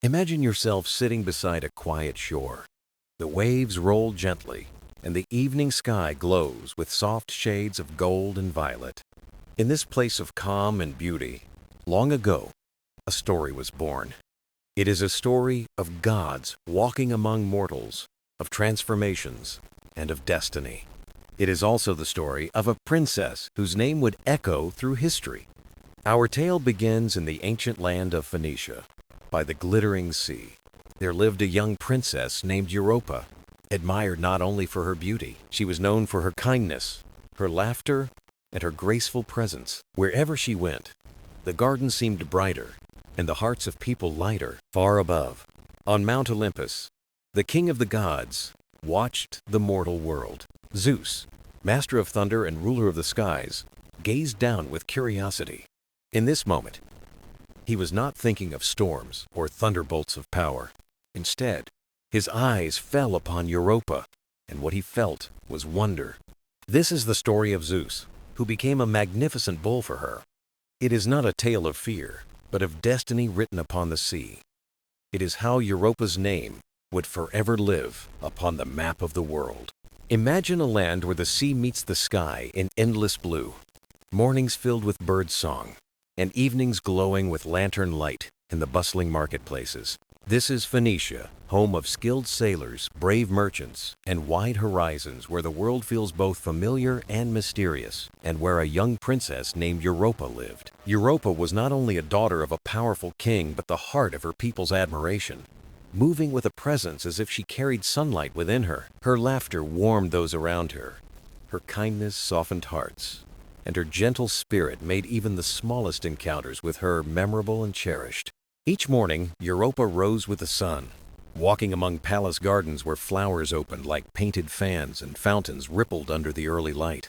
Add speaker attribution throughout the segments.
Speaker 1: Imagine yourself sitting beside a quiet shore. The waves roll gently, and the evening sky glows with soft shades of gold and violet. In this place of calm and beauty, long ago, a story was born. It is a story of gods walking among mortals, of transformations, and of destiny. It is also the story of a princess whose name would echo through history. Our tale begins in the ancient land of Phoenicia. By the glittering sea, there lived a young princess named Europa. Admired not only for her beauty, she was known for her kindness, her laughter, and her graceful presence. Wherever she went, the garden seemed brighter, and the hearts of people lighter. Far above, on Mount Olympus, the king of the gods watched the mortal world. Zeus, master of thunder and ruler of the skies, gazed down with curiosity. In this moment, he was not thinking of storms or thunderbolts of power. Instead, his eyes fell upon Europa, and what he felt was wonder. This is the story of Zeus, who became a magnificent bull for her. It is not a tale of fear, but of destiny written upon the sea. It is how Europa's name would forever live upon the map of the world. Imagine a land where the sea meets the sky in endless blue, mornings filled with bird song, and evenings glowing with lantern light in the bustling marketplaces. This is Phoenicia, home of skilled sailors, brave merchants, and wide horizons where the world feels both familiar and mysterious, and where a young princess named Europa lived. Europa was not only a daughter of a powerful king, but the heart of her people's admiration, moving with a presence as if she carried sunlight within her. Her laughter warmed those around her. Her kindness softened hearts, and her gentle spirit made even the smallest encounters with her memorable and cherished. Each morning, Europa rose with the sun, walking among palace gardens where flowers opened like painted fans and fountains rippled under the early light.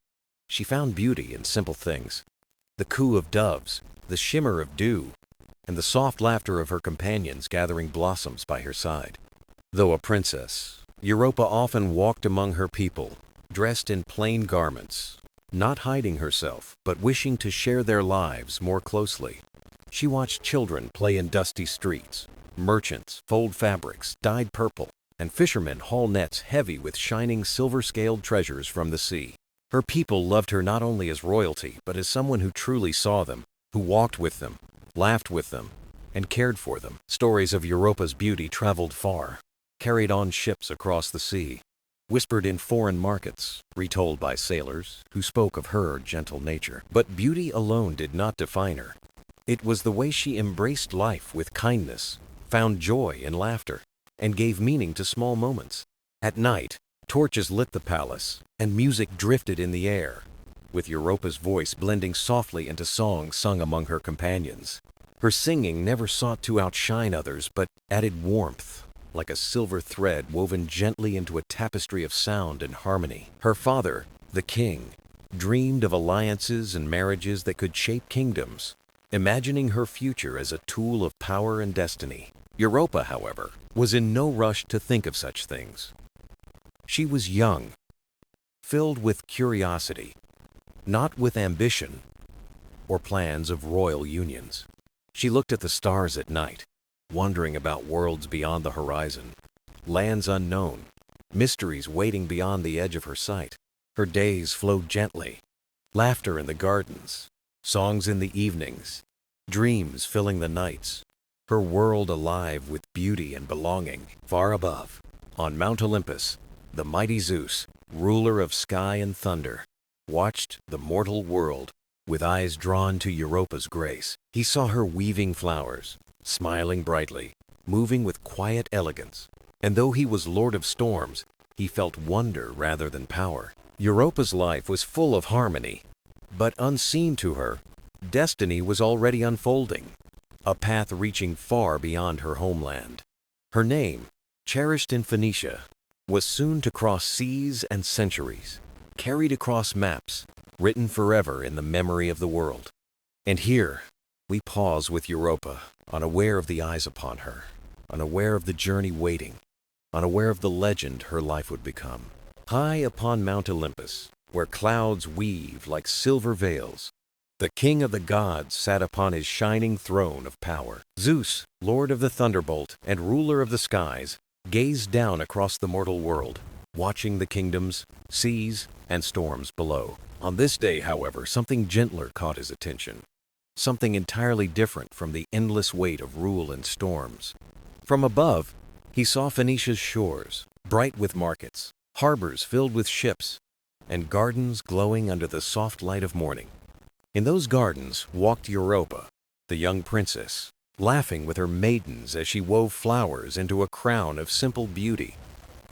Speaker 1: She found beauty in simple things: the coo of doves, the shimmer of dew, and the soft laughter of her companions gathering blossoms by her side. Though a princess, Europa often walked among her people, dressed in plain garments, not hiding herself, but wishing to share their lives more closely. She watched children play in dusty streets, merchants fold fabrics dyed purple, and fishermen haul nets heavy with shining silver-scaled treasures from the sea. Her people loved her not only as royalty, but as someone who truly saw them, who walked with them, laughed with them, and cared for them. Stories of Europa's beauty traveled far, carried on ships across the sea, whispered in foreign markets, retold by sailors who spoke of her gentle nature. But beauty alone did not define her. It was the way she embraced life with kindness, found joy in laughter, and gave meaning to small moments. At night, torches lit the palace, and music drifted in the air, with Europa's voice blending softly into songs sung among her companions. Her singing never sought to outshine others, but added warmth, like a silver thread woven gently into a tapestry of sound and harmony. Her father, the king, dreamed of alliances and marriages that could shape kingdoms, imagining her future as a tool of power and destiny. Europa, however, was in no rush to think of such things. She was young, filled with curiosity, not with ambition or plans of royal unions. She looked at the stars at night, wondering about worlds beyond the horizon, lands unknown, mysteries waiting beyond the edge of her sight. Her days flowed gently, laughter in the gardens, songs in the evenings, dreams filling the nights, her world alive with beauty and belonging. Far above, on Mount Olympus, the mighty Zeus, ruler of sky and thunder, watched the mortal world with eyes drawn to Europa's grace. He saw her weaving flowers, smiling brightly, moving with quiet elegance, and though he was lord of storms, he felt wonder rather than power. Europa's life was full of harmony, but unseen to her, destiny was already unfolding, a path reaching far beyond her homeland. Her name, cherished in Phoenicia, was soon to cross seas and centuries, carried across maps, written forever in the memory of the world. And here, we pause with Europa, unaware of the eyes upon her, unaware of the journey waiting, unaware of the legend her life would become. High upon Mount Olympus, where clouds weave like silver veils, The king of the gods sat upon his shining throne of power. Zeus, lord of the thunderbolt and ruler of the skies, gazed down across the mortal world, watching the kingdoms, seas, and storms below. On this day, however, something gentler caught his attention. Something entirely different from the endless weight of rule and storms. From above, he saw Phoenicia's shores, bright with markets, harbors filled with ships, and gardens glowing under the soft light of morning. In those gardens walked Europa, the young princess, laughing with her maidens as she wove flowers into a crown of simple beauty.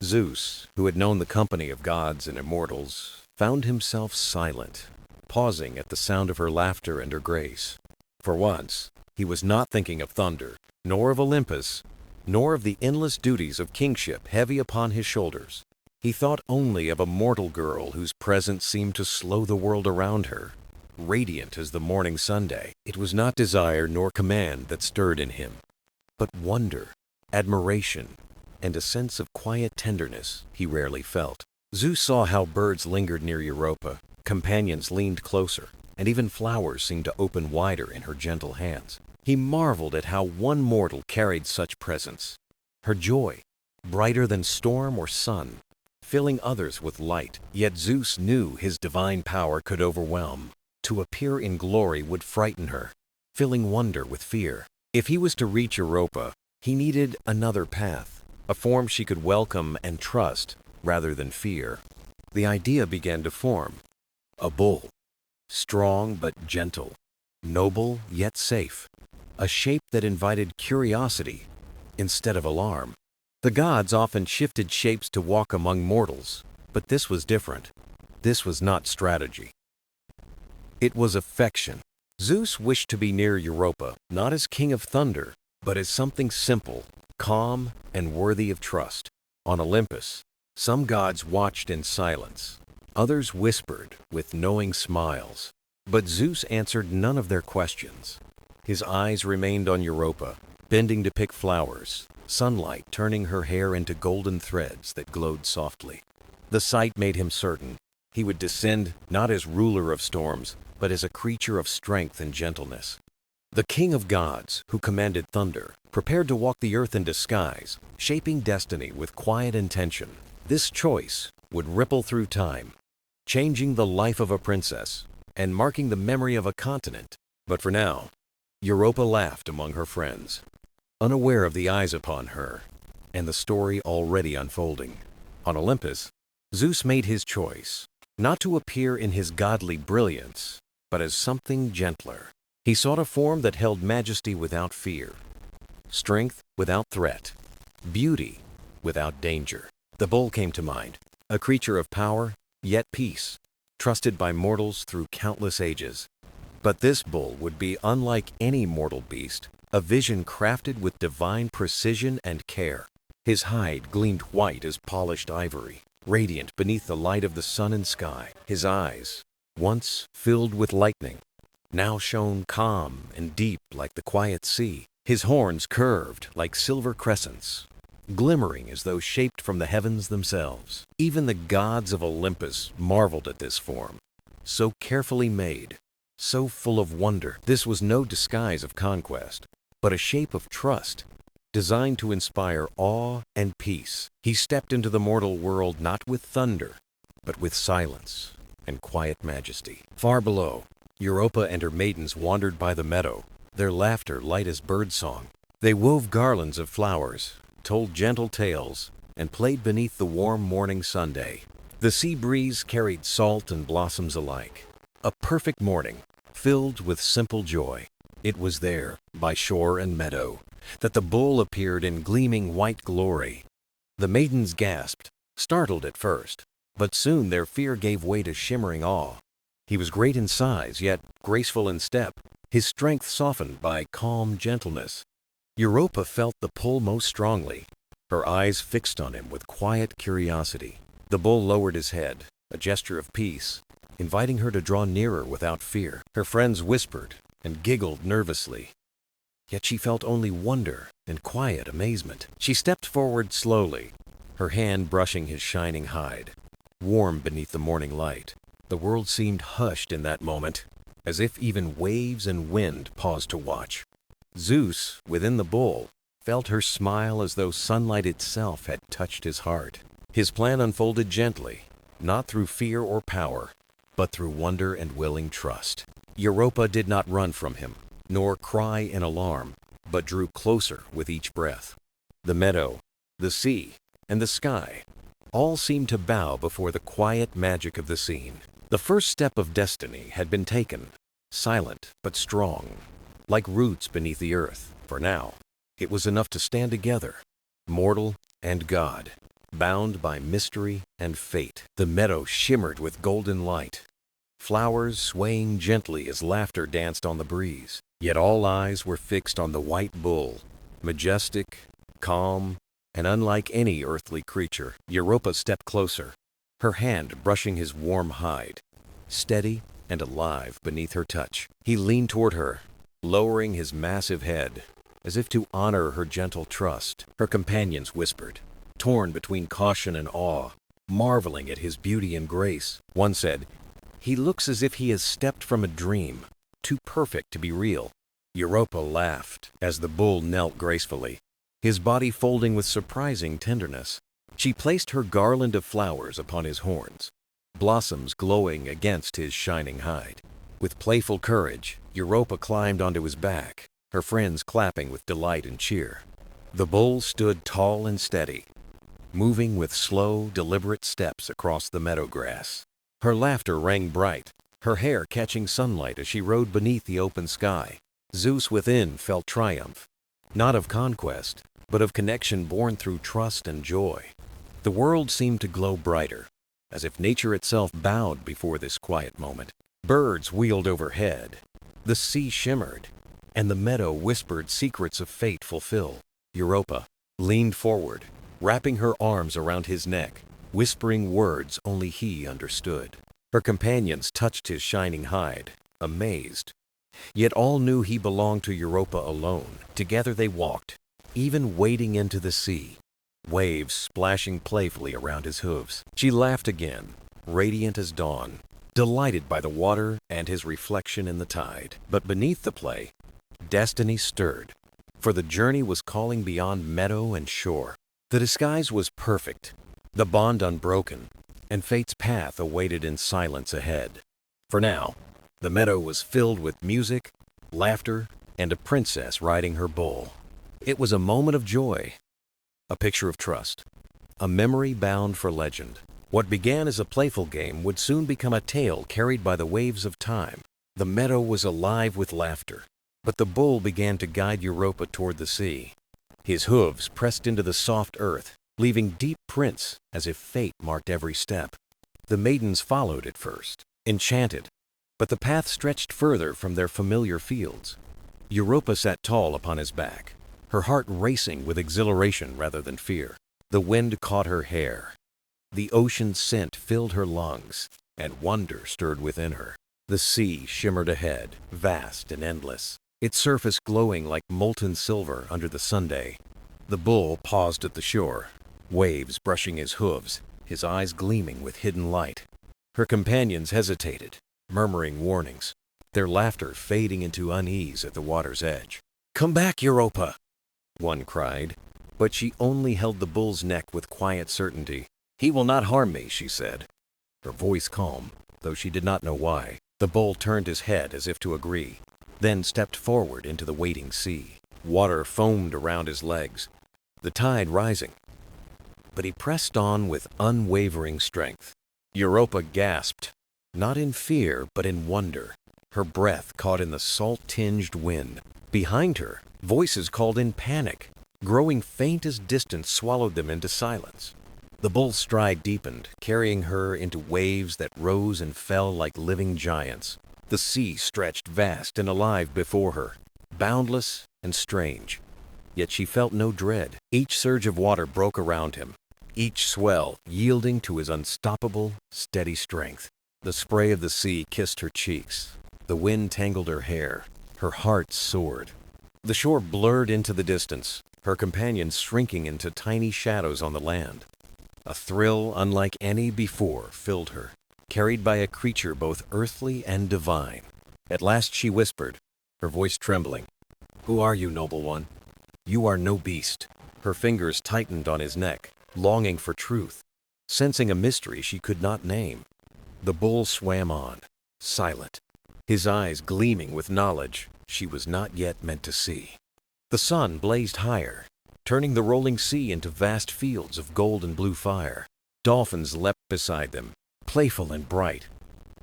Speaker 1: Zeus, who had known the company of gods and immortals, found himself silent, pausing at the sound of her laughter and her grace. For once, he was not thinking of thunder, nor of Olympus, nor of the endless duties of kingship heavy upon his shoulders. He thought only of a mortal girl whose presence seemed to slow the world around her. Radiant as the morning Sunday, it was not desire nor command that stirred in him, but wonder, admiration, and a sense of quiet tenderness he rarely felt. Zeus saw how birds lingered near Europa, companions leaned closer, and even flowers seemed to open wider in her gentle hands. He marveled at how one mortal carried such presence. Her joy, brighter than storm or sun, filling others with light. Yet Zeus knew his divine power could overwhelm. To appear in glory would frighten her, filling wonder with fear. If he was to reach Europa, he needed another path, a form she could welcome and trust rather than fear. The idea began to form. A bull, strong but gentle, noble yet safe, a shape that invited curiosity instead of alarm. The gods often shifted shapes to walk among mortals, but this was different. This was not strategy. It was affection. Zeus wished to be near Europa, not as king of thunder, but as something simple, calm, and worthy of trust. On Olympus, some gods watched in silence. Others whispered with knowing smiles. But Zeus answered none of their questions. His eyes remained on Europa, bending to pick flowers, sunlight turning her hair into golden threads that glowed softly. The sight made him certain he would descend not as ruler of storms, but as a creature of strength and gentleness. The king of gods, who commanded thunder, prepared to walk the earth in disguise, shaping destiny with quiet intention. This choice would ripple through time, changing the life of a princess and marking the memory of a continent. But for now, Europa laughed among her friends, unaware of the eyes upon her and the story already unfolding. On Olympus, Zeus made his choice, not to appear in his godly brilliance, but as something gentler. He sought a form that held majesty without fear, strength without threat, beauty without danger. The bull came to mind, a creature of power, yet peace, trusted by mortals through countless ages. But this bull would be unlike any mortal beast, a vision crafted with divine precision and care. His hide gleamed white as polished ivory, radiant beneath the light of the sun and sky. His eyes, once filled with lightning, now shone calm and deep like the quiet sea. His horns curved like silver crescents, glimmering as though shaped from the heavens themselves. Even the gods of Olympus marveled at this form, so carefully made, so full of wonder. This was no disguise of conquest, but a shape of trust, designed to inspire awe and peace. He stepped into the mortal world not with thunder, but with silence and quiet majesty. Far below, Europa and her maidens wandered by the meadow, their laughter light as birdsong. They wove garlands of flowers, told gentle tales, and played beneath the warm morning sunday. The sea breeze carried salt and blossoms alike. A perfect morning, filled with simple joy. It was there, by shore and meadow, that the bull appeared in gleaming white glory. The maidens gasped, startled at first, but soon their fear gave way to shimmering awe. He was great in size, yet graceful in step, his strength softened by calm gentleness. Europa felt the pull most strongly, her eyes fixed on him with quiet curiosity. The bull lowered his head, a gesture of peace, inviting her to draw nearer without fear. Her friends whispered and giggled nervously, yet she felt only wonder and quiet amazement. She stepped forward slowly, her hand brushing his shining hide. Warm beneath the morning light, the world seemed hushed in that moment. as if even waves and wind paused to watch. Zeus, within the bull, felt her smile as though sunlight itself had touched his heart. His plan unfolded gently, not through fear or power, but through wonder and willing trust. Europa did not run from him, nor cry in alarm, but drew closer with each breath. The meadow, the sea, and the sky all seemed to bow before the quiet magic of the scene. The first step of destiny had been taken, silent but strong, like roots beneath the earth. For now, it was enough to stand together, mortal and god, bound by mystery and fate. The meadow shimmered with golden light, flowers swaying gently as laughter danced on the breeze. Yet all eyes were fixed on the white bull, majestic, calm, and unlike any earthly creature. Europa stepped closer, her hand brushing his warm hide, steady and alive beneath her touch. He leaned toward her, lowering his massive head, as if to honor her gentle trust. Her companions whispered, torn between caution and awe, marveling at his beauty and grace. One said, "He looks as if he has stepped from a dream, too perfect to be real." Europa laughed as the bull knelt gracefully, his body folding with surprising tenderness. She placed her garland of flowers upon his horns, blossoms glowing against his shining hide. With playful courage, Europa climbed onto his back, her friends clapping with delight and cheer. The bull stood tall and steady, moving with slow, deliberate steps across the meadow grass. Her laughter rang bright, her hair catching sunlight as she rode beneath the open sky. Zeus within felt triumph, not of conquest, but of connection born through trust and joy. The world seemed to glow brighter, as if nature itself bowed before this quiet moment. Birds wheeled overhead, the sea shimmered, and the meadow whispered secrets of fate fulfilled. Europa leaned forward, wrapping her arms around his neck, whispering words only he understood. Her companions touched his shining hide, amazed. Yet all knew he belonged to Europa alone. Together they walked, even wading into the sea, waves splashing playfully around his hooves. She laughed again, radiant as dawn, delighted by the water and his reflection in the tide. But beneath the play, destiny stirred, for the journey was calling beyond meadow and shore. The disguise was perfect, the bond unbroken, and fate's path awaited in silence ahead. For now, the meadow was filled with music, laughter, and a princess riding her bull. It was a moment of joy, a picture of trust, a memory bound for legend. What began as a playful game would soon become a tale carried by the waves of time. The meadow was alive with laughter, but the bull began to guide Europa toward the sea. His hooves pressed into the soft earth, leaving deep prints as if fate marked every step. The maidens followed at first, enchanted, but the path stretched further from their familiar fields. Europa sat tall upon his back, her heart racing with exhilaration rather than fear. The wind caught her hair. The ocean's scent filled her lungs, and wonder stirred within her. The sea shimmered ahead, vast and endless, its surface glowing like molten silver under the sunday. The bull paused at the shore, waves brushing his hooves, his eyes gleaming with hidden light. Her companions hesitated, murmuring warnings, their laughter fading into unease at the water's edge. "Come back, Europa!" one cried, but she only held the bull's neck with quiet certainty. "He will not harm me," she said, her voice calm, though she did not know why. The bull turned his head as if to agree, then stepped forward into the waiting sea. Water foamed around his legs, the tide rising, but he pressed on with unwavering strength. Europa gasped, not in fear but in wonder, her breath caught in the salt-tinged wind. Behind her, voices called in panic, growing faint as distance swallowed them into silence. The bull's stride deepened, carrying her into waves that rose and fell like living giants. The sea stretched vast and alive before her, boundless and strange. Yet she felt no dread. Each surge of water broke around him, each swell yielding to his unstoppable, steady strength. The spray of the sea kissed her cheeks. The wind tangled her hair. Her heart soared. The shore blurred into the distance, her companions shrinking into tiny shadows on the land. A thrill unlike any before filled her, carried by a creature both earthly and divine. At last she whispered, her voice trembling, "Who are you, noble one? You are no beast." Her fingers tightened on his neck, longing for truth, sensing a mystery she could not name. The bull swam on, silent, his eyes gleaming with knowledge she was not yet meant to see. The sun blazed higher, turning the rolling sea into vast fields of gold and blue fire. Dolphins leapt beside them, playful and bright,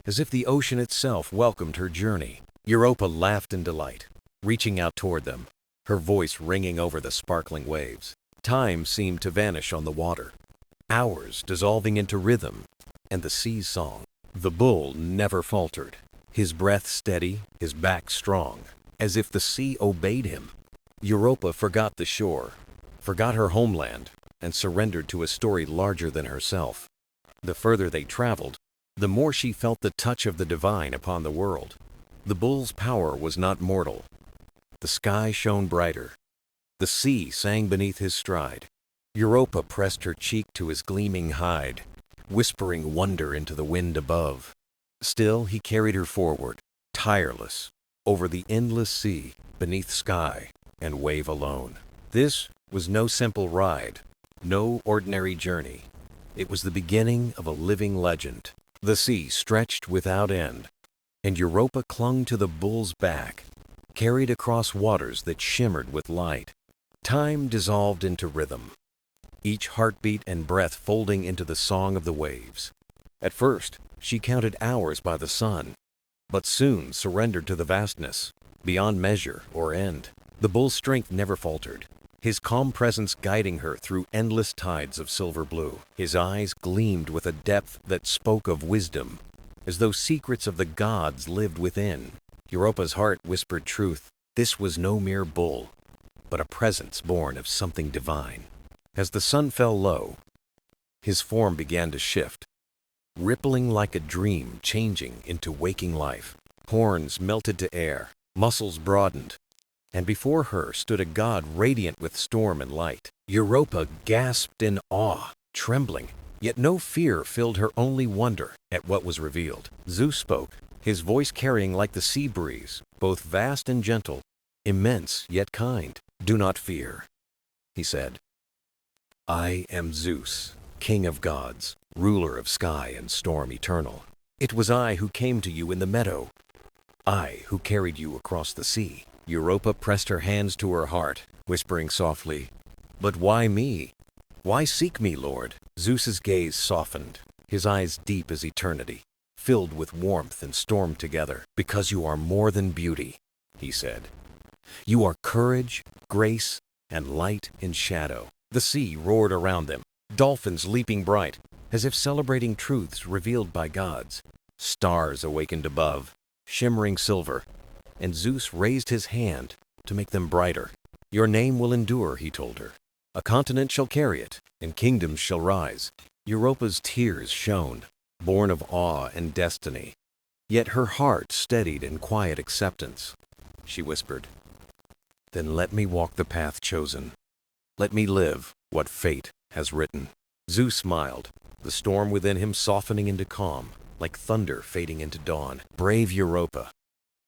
Speaker 1: as if the ocean itself welcomed her journey. Europa laughed in delight, reaching out toward them, her voice ringing over the sparkling waves. Time seemed to vanish on the water, hours dissolving into rhythm and the sea's song. The bull never faltered, his breath steady, his back strong, as if the sea obeyed him. Europa forgot the shore, forgot her homeland, and surrendered to a story larger than herself. The further they traveled, the more she felt the touch of the divine upon the world. The bull's power was not mortal. The sky shone brighter. The sea sang beneath his stride. Europa pressed her cheek to his gleaming hide, whispering wonder into the wind above. Still he carried her forward, tireless, over the endless sea, beneath sky and wave alone. This was no simple ride, no ordinary journey. It was the beginning of a living legend. The sea stretched without end, and Europa clung to the bull's back, carried across waters that shimmered with light. Time dissolved into rhythm, each heartbeat and breath folding into the song of the waves. At first, she counted hours by the sun, but soon surrendered to the vastness, beyond measure or end. The bull's strength never faltered, his calm presence guiding her through endless tides of silver blue. His eyes gleamed with a depth that spoke of wisdom, as though secrets of the gods lived within. Europa's heart whispered truth. This was no mere bull, but a presence born of something divine. As the sun fell low, his form began to shift, rippling like a dream, changing into waking life. Horns melted to air, muscles broadened, and before her stood a god radiant with storm and light. Europa gasped in awe, trembling, yet no fear filled her, only wonder at what was revealed. Zeus spoke, his voice carrying like the sea breeze, both vast and gentle, immense yet kind. "Do not fear," he said. "I am Zeus, king of gods, ruler of sky and storm eternal. It was I who came to you in the meadow, I who carried you across the sea." Europa pressed her hands to her heart, whispering softly, "But why me? Why seek me, Lord?" Zeus's gaze softened, his eyes deep as eternity, filled with warmth and storm together. "Because you are more than beauty," he said. "You are courage, grace, and light in shadow." The sea roared around them, dolphins leaping bright, as if celebrating truths revealed by gods. Stars awakened above, shimmering silver, and Zeus raised his hand to make them brighter. "Your name will endure," he told her. "A continent shall carry it, and kingdoms shall rise." Europa's tears shone, born of awe and destiny. Yet her heart steadied in quiet acceptance. She whispered, "Then let me walk the path chosen. Let me live what fate has written." Zeus smiled, the storm within him softening into calm, like thunder fading into dawn. "Brave Europa,"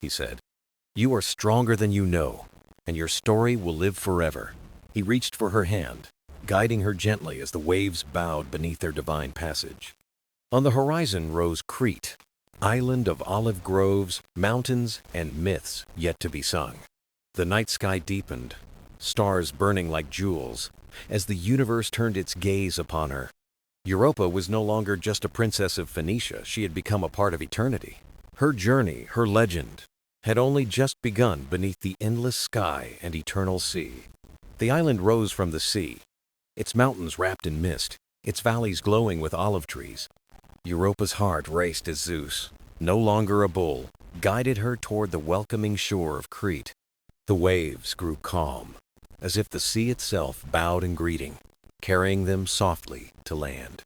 Speaker 1: he said. "You are stronger than you know, and your story will live forever." He reached for her hand, guiding her gently as the waves bowed beneath their divine passage. On the horizon rose Crete, island of olive groves, mountains, and myths yet to be sung. The night sky deepened, stars burning like jewels, as the universe turned its gaze upon her. Europa was no longer just a princess of Phoenicia, she had become a part of eternity. Her journey, her legend, had only just begun beneath the endless sky and eternal sea. The island rose from the sea, its mountains wrapped in mist, its valleys glowing with olive trees. Europa's heart raced as Zeus, no longer a bull, guided her toward the welcoming shore of Crete. The waves grew calm, as if the sea itself bowed in greeting, carrying them softly to land.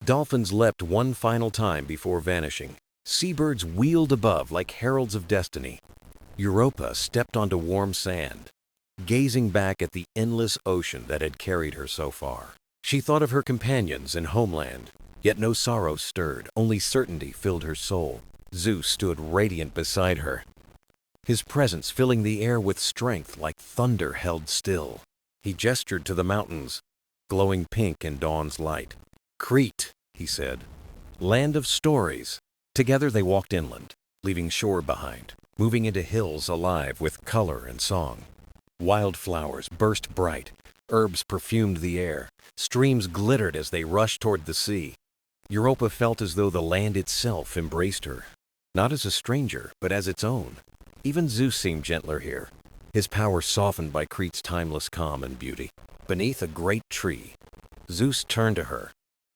Speaker 1: Dolphins leapt one final time before vanishing. Seabirds wheeled above like heralds of destiny. Europa stepped onto warm sand, gazing back at the endless ocean that had carried her so far. She thought of her companions and homeland, yet no sorrow stirred, only certainty filled her soul. Zeus stood radiant beside her, his presence filling the air with strength like thunder held still. He gestured to the mountains, glowing pink in dawn's light. "Crete," he said, "land of stories." Together they walked inland, leaving shore behind, moving into hills alive with color and song. Wildflowers burst bright, herbs perfumed the air, streams glittered as they rushed toward the sea. Europa felt as though the land itself embraced her, not as a stranger, but as its own. Even Zeus seemed gentler here, his power softened by Crete's timeless calm and beauty. Beneath a great tree, Zeus turned to her.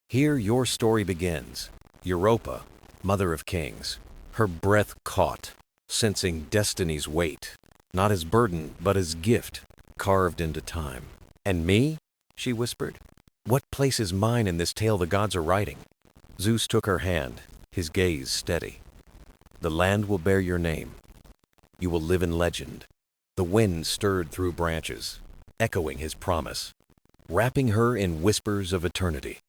Speaker 1: "Here your story begins, Europa, mother of kings." Her breath caught, sensing destiny's weight, not as burden, but as gift, carved into time. "And me?" she whispered. "What place is mine in this tale the gods are writing?" Zeus took her hand, his gaze steady. "The land will bear your name. You will live in legend." The wind stirred through branches, echoing his promise, wrapping her in whispers of eternity.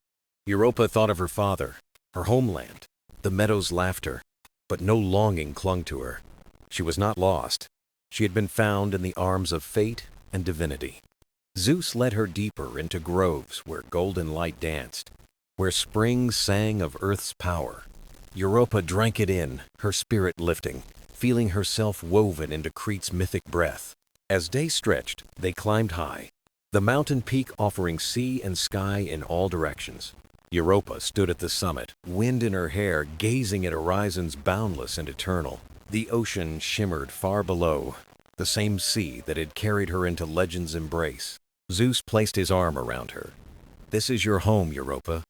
Speaker 1: Europa thought of her father, her homeland, the meadow's laughter, but no longing clung to her. She was not lost. She had been found in the arms of fate and divinity. Zeus led her deeper into groves where golden light danced, where spring sang of earth's power. Europa drank it in, her spirit lifting, feeling herself woven into Crete's mythic breath. As day stretched, they climbed high, the mountain peak offering sea and sky in all directions. Europa stood at the summit, wind in her hair, gazing at horizons boundless and eternal. The ocean shimmered far below, the same sea that had carried her into legend's embrace. Zeus placed his arm around her. "This is your home, Europa.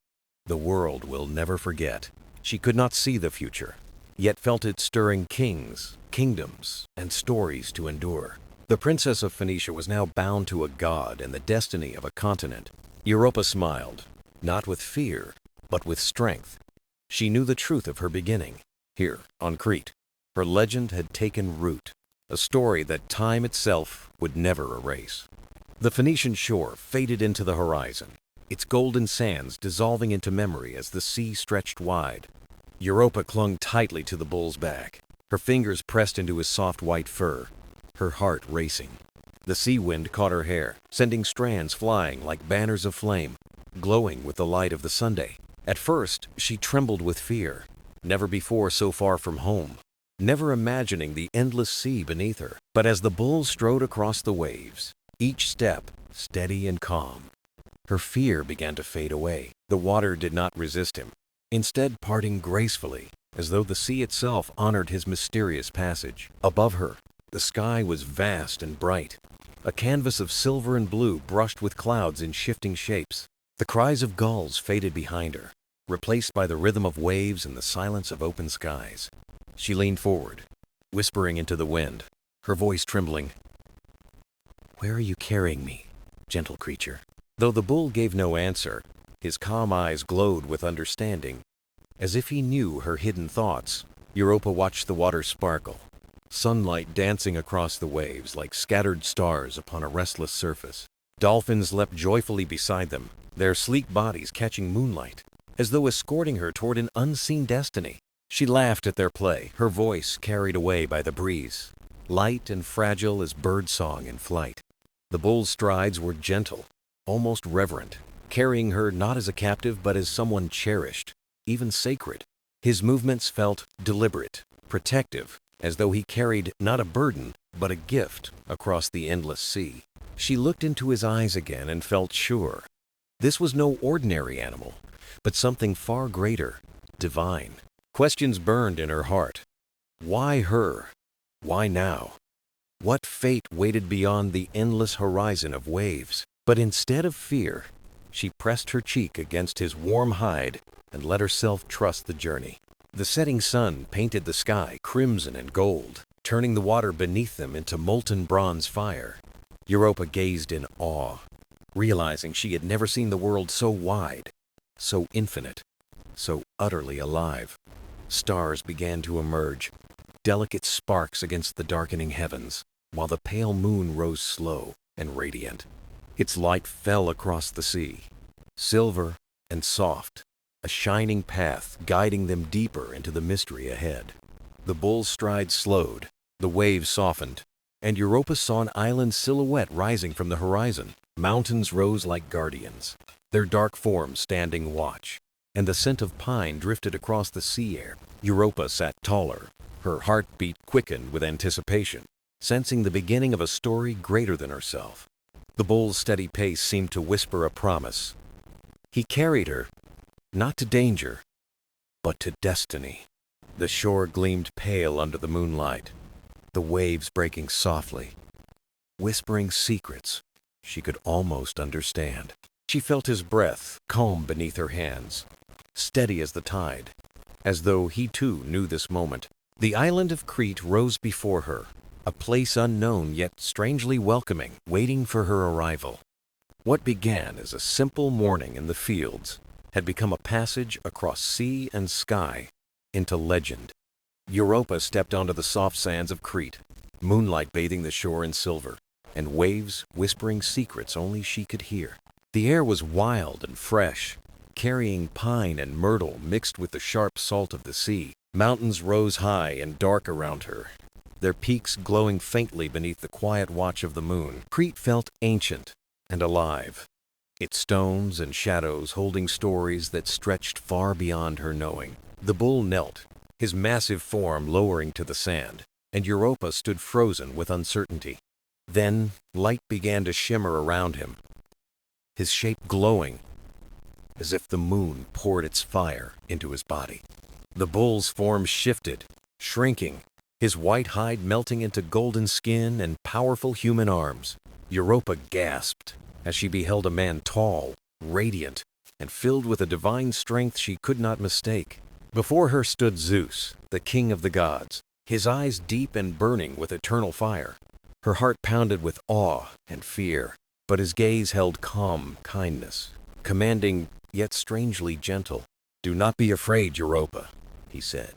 Speaker 1: The world will never forget." She could not see the future, yet felt it stirring kings, kingdoms, and stories to endure. The princess of Phoenicia was now bound to a god and the destiny of a continent. Europa smiled, not with fear, but with strength. She knew the truth of her beginning. Here, on Crete, her legend had taken root, a story that time itself would never erase. The Phoenician shore faded into the horizon, its golden sands dissolving into memory as the sea stretched wide. Europa clung tightly to the bull's back, her fingers pressed into his soft white fur, her heart racing. The sea wind caught her hair, sending strands flying like banners of flame, glowing with the light of the Sunday. At first, she trembled with fear, never before so far from home, never imagining the endless sea beneath her. But as the bull strode across the waves, each step steady and calm, her fear began to fade away. The water did not resist him, instead parting gracefully, as though the sea itself honored his mysterious passage. Above her, the sky was vast and bright, a canvas of silver and blue brushed with clouds in shifting shapes. The cries of gulls faded behind her, replaced by the rhythm of waves and the silence of open skies. She leaned forward, whispering into the wind, her voice trembling. "Where are you carrying me, gentle creature?" Though the bull gave no answer, his calm eyes glowed with understanding, as if he knew her hidden thoughts. Europa watched the water sparkle, sunlight dancing across the waves like scattered stars upon a restless surface. Dolphins leapt joyfully beside them, their sleek bodies catching moonlight, as though escorting her toward an unseen destiny. She laughed at their play, her voice carried away by the breeze, light and fragile as birdsong in flight. The bull's strides were gentle, almost reverent, carrying her not as a captive but as someone cherished, even sacred. His movements felt deliberate, protective, as though he carried not a burden but a gift across the endless sea. She looked into his eyes again and felt sure. This was no ordinary animal, but something far greater, divine. Questions burned in her heart. Why her? Why now? What fate waited beyond the endless horizon of waves? But instead of fear, she pressed her cheek against his warm hide and let herself trust the journey. The setting sun painted the sky crimson and gold, turning the water beneath them into molten bronze fire. Europa gazed in awe, realizing she had never seen the world so wide, so infinite, so utterly alive. Stars began to emerge, delicate sparks against the darkening heavens, while the pale moon rose slow and radiant. Its light fell across the sea, silver and soft, a shining path guiding them deeper into the mystery ahead. The bull's stride slowed, The waves softened, and Europa saw an island silhouette rising from the horizon. Mountains rose like guardians, their dark forms standing watch, and the scent of pine drifted across the sea air. Europa sat taller, her heartbeat quickened with anticipation, sensing the beginning of a story greater than herself. The bull's steady pace seemed to whisper a promise. He carried her, not to danger, but to destiny. The shore gleamed pale under the moonlight, the waves breaking softly, whispering secrets she could almost understand. She felt his breath calm beneath her hands, steady as the tide, as though he too knew this moment. The island of Crete rose before her, a place unknown yet strangely welcoming, waiting for her arrival. What began as a simple morning in the fields had become a passage across sea and sky into legend. Europa stepped onto the soft sands of Crete, moonlight bathing the shore in silver, and waves whispering secrets only she could hear. The air was wild and fresh, carrying pine and myrtle mixed with the sharp salt of the sea. Mountains rose high and dark around her, their peaks glowing faintly beneath the quiet watch of the moon. Crete felt ancient and alive, its stones and shadows holding stories that stretched far beyond her knowing. The bull knelt, his massive form lowering to the sand, and Europa stood frozen with uncertainty. Then light began to shimmer around him, his shape glowing as if the moon poured its fire into his body. The bull's form shifted, shrinking, his white hide melting into golden skin and powerful human arms. Europa gasped as she beheld a man tall, radiant, and filled with a divine strength she could not mistake. Before her stood Zeus, the king of the gods, his eyes deep and burning with eternal fire. Her heart pounded with awe and fear, but his gaze held calm kindness, commanding yet strangely gentle. "Do not be afraid, Europa," he said,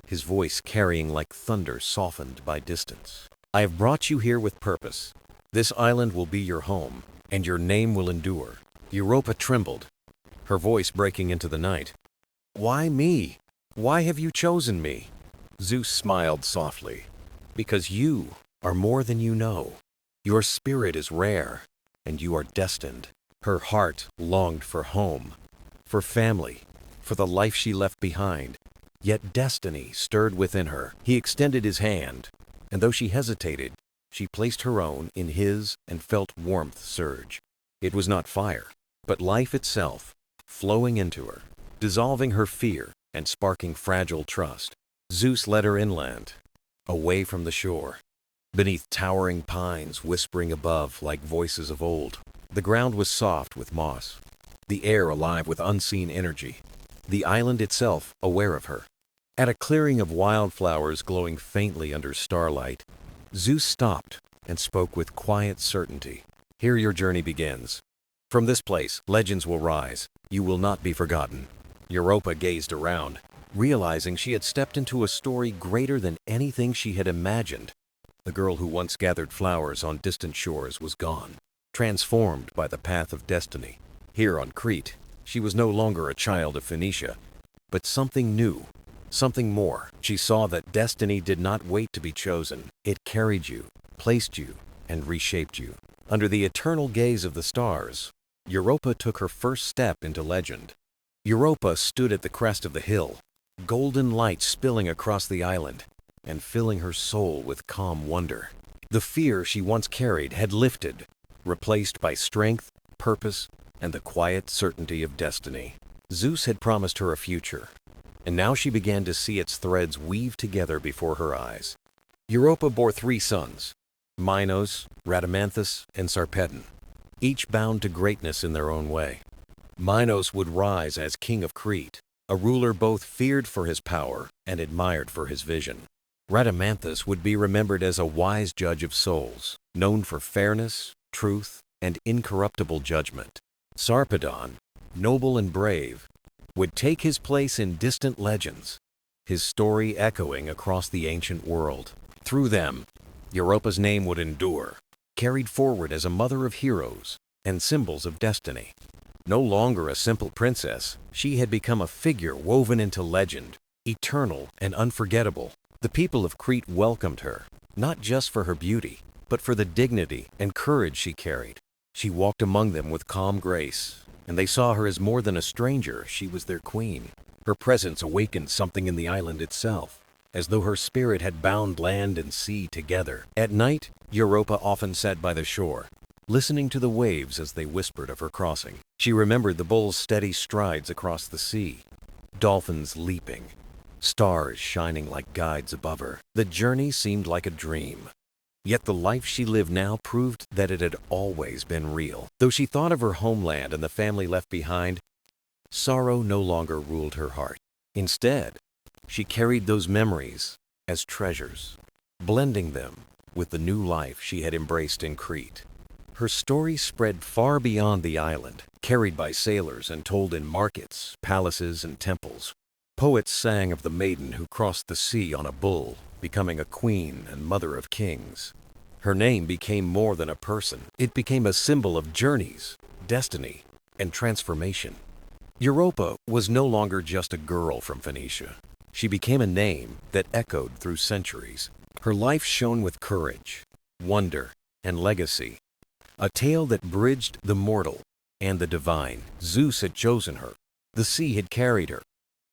Speaker 1: his voice carrying like thunder softened by distance. "I have brought you here with purpose. This island will be your home, and your name will endure." Europa trembled, her voice breaking into the night. "Why me? Why have you chosen me?" Zeus smiled softly. "Because you are more than you know. Your spirit is rare, and you are destined." Her heart longed for home, for family, for the life she left behind. Yet destiny stirred within her. He extended his hand, and though she hesitated, she placed her own in his and felt warmth surge. It was not fire, but life itself, flowing into her, dissolving her fear and sparking fragile trust. Zeus led her inland, away from the shore, beneath towering pines whispering above like voices of old. The ground was soft with moss, the air alive with unseen energy, the island itself aware of her. At a clearing of wildflowers glowing faintly under starlight, Zeus stopped and spoke with quiet certainty. "Here your journey begins. From this place, legends will rise. You will not be forgotten." Europa gazed around, realizing she had stepped into a story greater than anything she had imagined. The girl who once gathered flowers on distant shores was gone, transformed by the path of destiny. Here on Crete, she was no longer a child of Phoenicia, but something new, something more. She saw that destiny did not wait to be chosen. It carried you, placed you, and reshaped you. Under the eternal gaze of the stars, Europa took her first step into legend. Europa stood at the crest of the hill, golden light spilling across the island and filling her soul with calm wonder. The fear she once carried had lifted, replaced by strength, purpose, and the quiet certainty of destiny. Zeus had promised her a future, and now she began to see its threads weave together before her eyes. Europa bore 3 sons, Minos, Rhadamanthus, and Sarpedon, each bound to greatness in their own way. Minos would rise as king of Crete, a ruler both feared for his power and admired for his vision. Rhadamanthus would be remembered as a wise judge of souls, known for fairness, truth, and incorruptible judgment. Sarpedon, noble and brave, would take his place in distant legends, his story echoing across the ancient world. Through them, Europa's name would endure, carried forward as a mother of heroes and symbols of destiny. No longer a simple princess, she had become a figure woven into legend, eternal and unforgettable. The people of Crete welcomed her, not just for her beauty, but for the dignity and courage she carried. She walked among them with calm grace, and they saw her as more than a stranger. She was their queen. Her presence awakened something in the island itself, as though her spirit had bound land and sea together. At night, Europa often sat by the shore, listening to the waves as they whispered of her crossing. She remembered the bull's steady strides across the sea, dolphins leaping, stars shining like guides above her. The journey seemed like a dream. Yet the life she lived now proved that it had always been real. Though she thought of her homeland and the family left behind, sorrow no longer ruled her heart. Instead, she carried those memories as treasures, blending them with the new life she had embraced in Crete. Her story spread far beyond the island, carried by sailors and told in markets, palaces, and temples. Poets sang of the maiden who crossed the sea on a bull, becoming a queen and mother of kings. Her name became more than a person. It became a symbol of journeys, destiny, and transformation. Europa was no longer just a girl from Phoenicia. She became a name that echoed through centuries. Her life shone with courage, wonder, and legacy. A tale that bridged the mortal and the divine. Zeus had chosen her, the sea had carried her,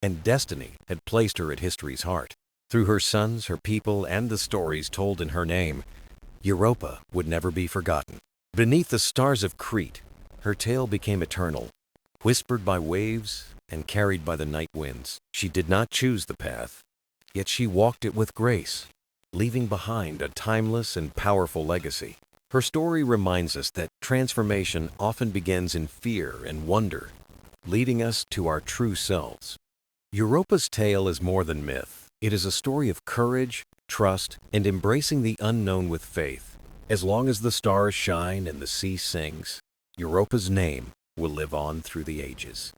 Speaker 1: and destiny had placed her at history's heart. Through her sons, her people, and the stories told in her name, Europa would never be forgotten. Beneath the stars of Crete, her tale became eternal, whispered by waves and carried by the night winds. She did not choose the path, yet she walked it with grace, leaving behind a timeless and powerful legacy. Her story reminds us that transformation often begins in fear and wonder, leading us to our true selves. Europa's tale is more than myth. It is a story of courage, trust, and embracing the unknown with faith. As long as the stars shine and the sea sings, Europa's name will live on through the ages.